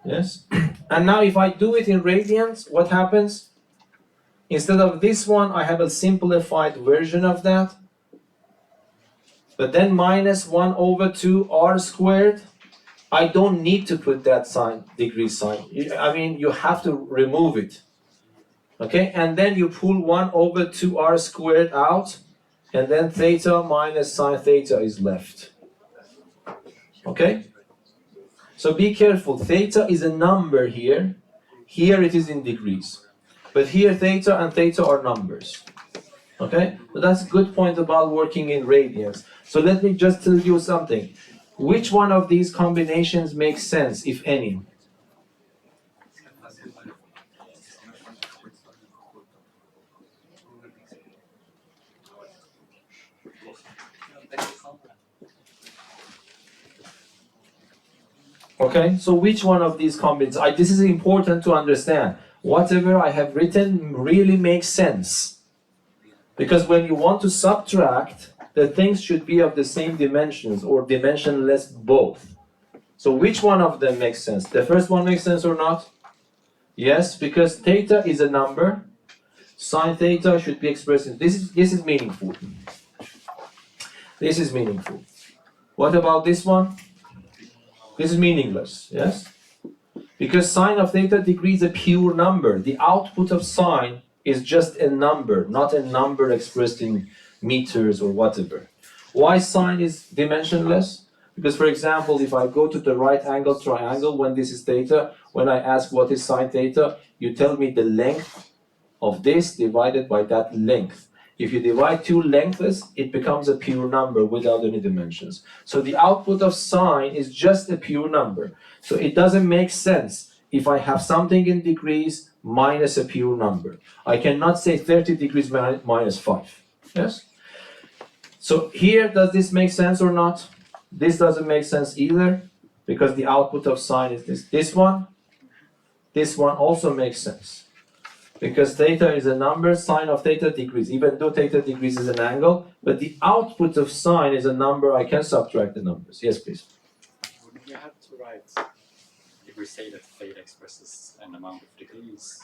Yes? And now if I do it in radians, what happens? Instead of this one, I have a simplified version of that. But then minus 1 over 2 r squared, I don't need to put that degree sign. I mean, you have to remove it. Okay, and then you pull 1 over 2 r squared out, and then theta minus sine theta is left. Okay? So be careful, theta is a number here. Here it is in degrees. But here theta and theta are numbers. Okay? So that's a good point about working in radians. So let me just tell you something. Which one of these combinations makes sense, if any? Okay, so which one of these combinations? This is important to understand. Whatever I have written really makes sense. Because when you want to subtract, the things should be of the same dimensions or dimensionless both. So which one of them makes sense? The first one makes sense or not? Yes, because theta is a number. Sine theta should be expressed in this is meaningful. This is meaningful. What about this one? This is meaningless, yes? Because sine of theta degree is a pure number. The output of sine is just a number, not a number expressed in meters or whatever. Why sine is dimensionless? Because, for example, if I go to the right angle triangle when this is theta, when I ask what is sine theta, you tell me the length of this divided by that length. If you divide 2 lengths, it becomes a pure number without any dimensions. So the output of sine is just a pure number. So it doesn't make sense if I have something in degrees minus a pure number. I cannot say 30 degrees minus 5. Yes? So here, does this make sense or not? This doesn't make sense either, because the output of sine is this. This one also makes sense. Because theta is a number, sine of theta degrees. Even though theta degrees is an angle, but the output of sine is a number, I can subtract the numbers. Yes, please. Wouldn't you have to write, if we say that theta expresses an amount of degrees,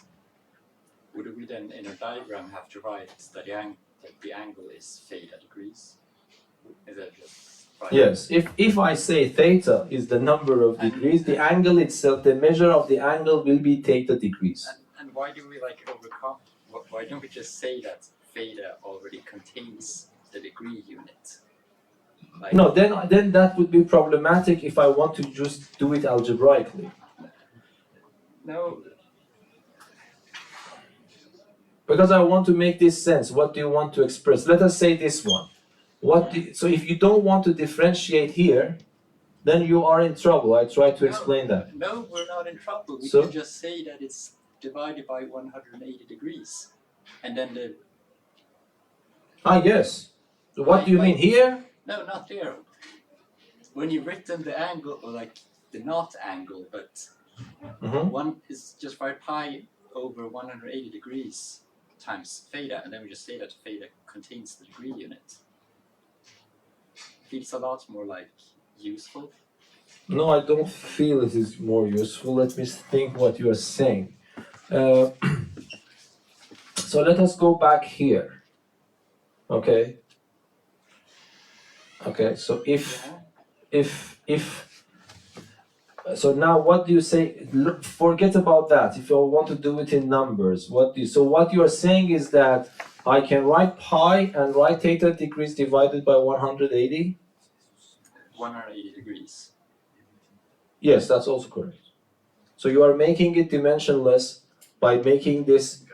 would we then in a diagram have to write that the angle is theta degrees? Is that just pi? Yes, if I say theta is the number of degrees, the angle itself, the measure of the angle will be theta degrees. And why do we like overcome? Why don't we just say that theta already contains the degree unit? Like, No, then that would be problematic if I want to just do it algebraically. no, Because I want to make this sense. What do you want to express? Let us say this one. So if you don't want to differentiate here, then you are in trouble. I try to explain that. No, we're not in trouble. We So? can just say that it's divided by 180 degrees. And then the... Yes. So what do you mean here? No, not there. When you've written the angle, or like the not angle, but one is just by pi over 180 degrees times theta, and then we just say that theta contains the degree unit. Feels a lot more like useful. No, I don't feel it is more useful. Let me think what you are saying. So let us go back here. Okay. Okay. So so now what do you say? Look, forget about that. If you want to do it in numbers, what you are saying is that I can write pi and write theta degrees divided by 180. 180 degrees. Yes, that's also correct. So you are making it dimensionless by making this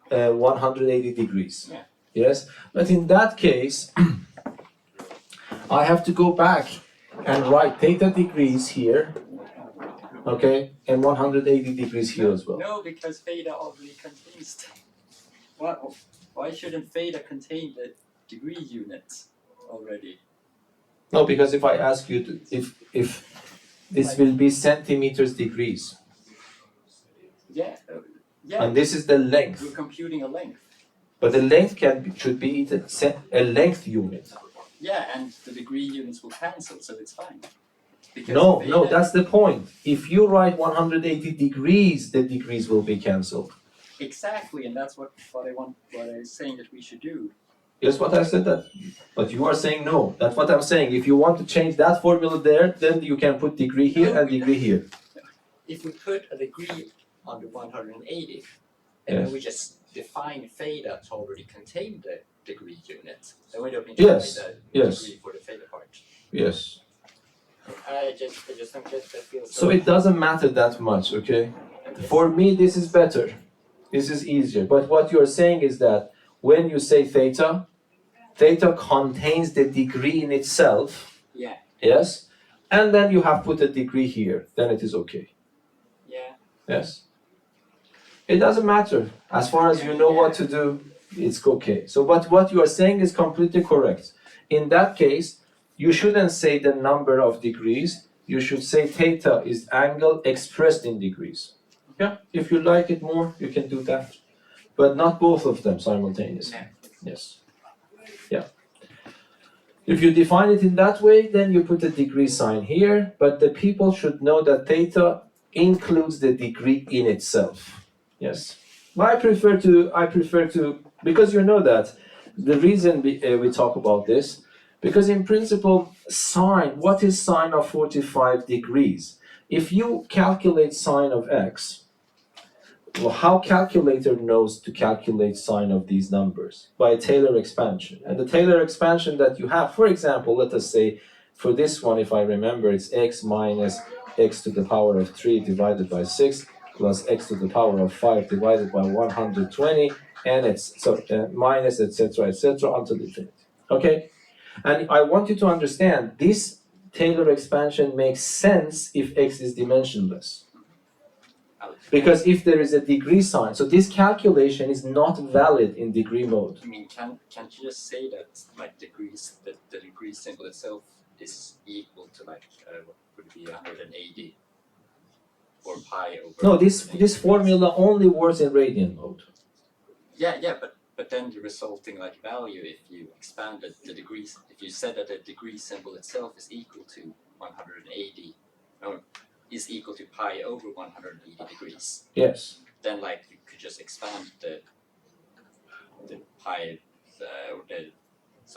180 degrees. Yeah. Yes, but in that case, I have to go back and write theta degrees here, okay, and 180 degrees here as well. No, because theta already contains. Why shouldn't theta contain the degree unit already? No, because if I ask you to, if this will be centimeters degrees, Yeah. and this is the We're length, computing a length. but the length should be a length unit. Yeah, and the degree units will cancel, so it's fine. Because No, that's the point. If you write 180 degrees, the degrees will be cancelled. Exactly, and that's what I was saying that we should do. Yes, what I said that, but you are saying no. That's what I'm saying. If you want to change that formula there, then you can put degree here and degree here. If we put a degree on the 180, and then we just define theta to already contain the degree unit, then we don't need to write the degree for the theta part. Yes. I just don't get that feels So it doesn't matter that much, okay? For me, this is better. This is easier. But what you're saying is that when you say theta, theta contains the degree in itself. Yeah. Yes? And then you have put a degree here. Then it is okay. Yeah. Yes? It doesn't matter. As far as you know what to do, it's okay. So but what you are saying is completely correct. In that case, you shouldn't say the number of degrees. You should say theta is angle expressed in degrees. Yeah, if you like it more, you can do that. But not both of them simultaneously. Yes. Yeah. If you define it in that way, then you put a degree sign here, but the people should know that theta includes the degree in itself. Yes. But I prefer to, because you know that, the reason we talk about this, because in principle, what is sine of 45 degrees? If you calculate sine of x, well, how calculator knows to calculate sine of these numbers? By a Taylor expansion. And the Taylor expansion that you have, for example, let us say, for this one, if I remember, it's x minus x to the power of 3 divided by 6 plus x to the power of 5 divided by 120, and it's minus, etc., until infinity. Okay? And I want you to understand, this Taylor expansion makes sense if x is dimensionless. Because if there is a degree sign, so this calculation is not valid in degree mode. I mean, can't you just say that like degrees, that the degree symbol itself is equal to like what would it be 180 or pi over? No, this formula only works in radian mode. Yeah, but then the resulting like value, if you expanded the degrees, if you said that the degree symbol itself is equal to 180, or is equal to pi over 180 degrees. Yes. Then like you could just expand the pi, or the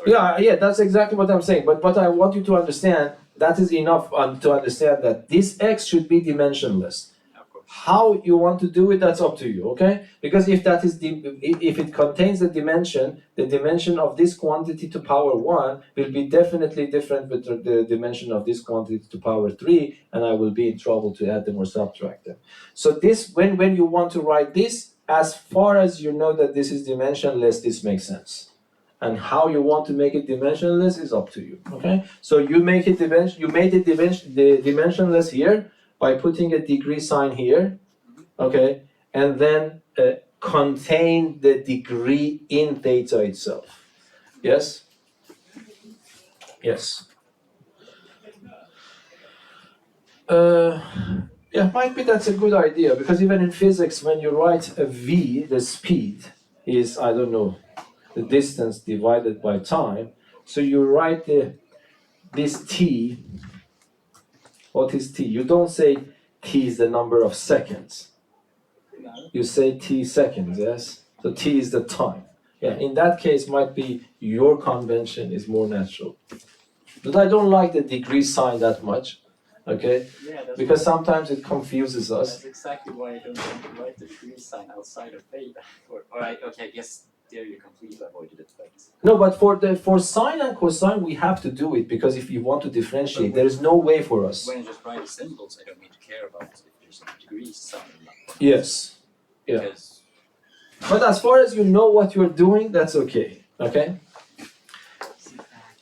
Sorry. Yeah, that's exactly what I'm saying. But what I want you to understand, that is enough to understand that this x should be dimensionless. Of course. How you want to do it, that's up to you, okay? Because if that is if it contains the dimension of this quantity to power 1 will be definitely different with the dimension of this quantity to power 3, and I will be in trouble to add them or subtract them. So this, when you want to write this, as far as you know that this is dimensionless, this makes sense. And how you want to make it dimensionless is up to you, okay? So you make it dimensionless here by putting a degree sign here, okay? And then contain the degree in theta itself. Yes? Yes. Yeah, might be that's a good idea, because even in physics, when you write a v, the speed is, I don't know, the distance divided by time. So you write this t. What is t? You don't say t is the number of seconds. You say t seconds, yes? So t is the time. Yeah, in that case, might be your convention is more natural. But I don't like the degree sign that much, okay? Yeah, that's Because sometimes it confuses us. That's exactly why I don't want to write the degree sign outside of theta. Okay, I guess there you completely avoided it, but No, but for sine and cosine, we have to do it, because if you want to differentiate, there is no way for us. when I just write the symbols, I don't need to care about if there's a degree sign or not. Yes. Yeah. Because But as far as you know what you're doing, that's okay. Okay?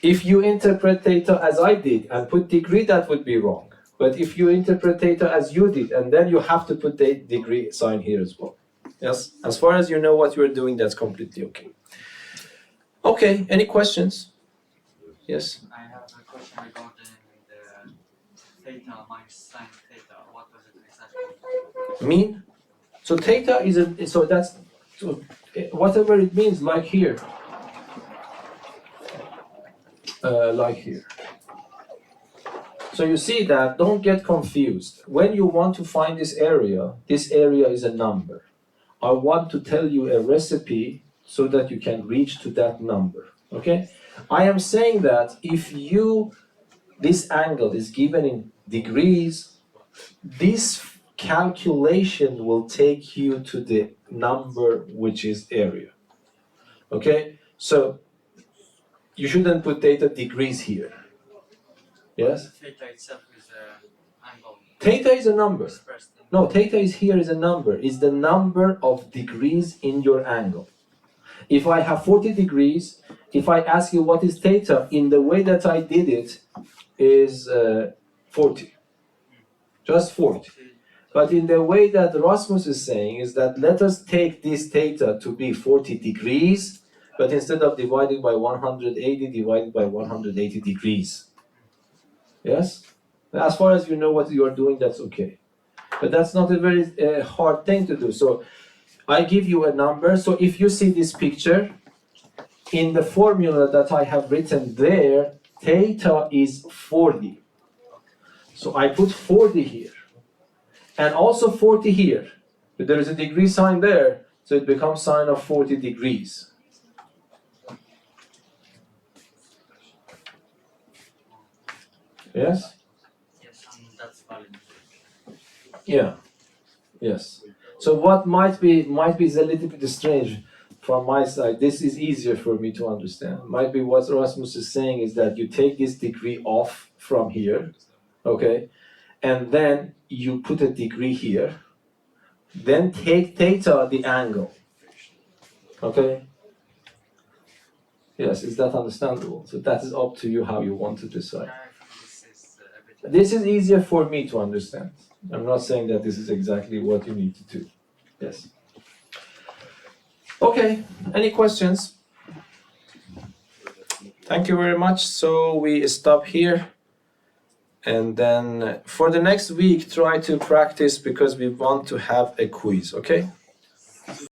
If you interpret theta as I did and put degree, that would be wrong. But if you interpret theta as you did, and then you have to put the degree sign here as well. Yes? As far as you know what you're doing, that's completely okay. Okay, any questions? Yes? I have a question regarding the theta minus sine theta. What does it exactly mean? Mean? So theta is whatever it means, like here. Like here. So you see that, don't get confused. When you want to find this area is a number. I want to tell you a recipe so that you can reach to that number, okay? I am saying that if this angle is given in degrees, this calculation will take you to the number which is area, okay? So you shouldn't put theta degrees here. Yes? Theta itself is an angle Theta is a number. expressed in No, theta is here is a number. Is the number of degrees in your angle. If I have 40 degrees, if I ask you what is theta, in the way that I did it is 40. Just 40. But in the way that Rasmus is saying is that let us take this theta to be 40 degrees, but instead of dividing by 180, divided by 180 degrees. Yes? As far as you know what you are doing, that's okay. But that's not a very hard thing to do. So I give you a number. So if you see this picture, in the formula that I have written there, theta is 40. So I put 40 here. And also 40 here. But there is a degree sign there, so it becomes sine of 40 degrees. Yes? yes, and that's valid. Yeah. Yes. So what might be a little bit strange from my side, this is easier for me to understand. Might be what Rasmus is saying is that you take this degree off from here, okay, and then you put a degree here, then take theta the angle, okay? Yes, is that understandable? So that is up to you how you want to decide. I think this is a bit This is easier for me to understand. I'm not saying that this is exactly what you need to do. Yes. Okay, any questions? Thank you very much. So we stop here. And then for the next week, try to practice because we want to have a quiz, okay?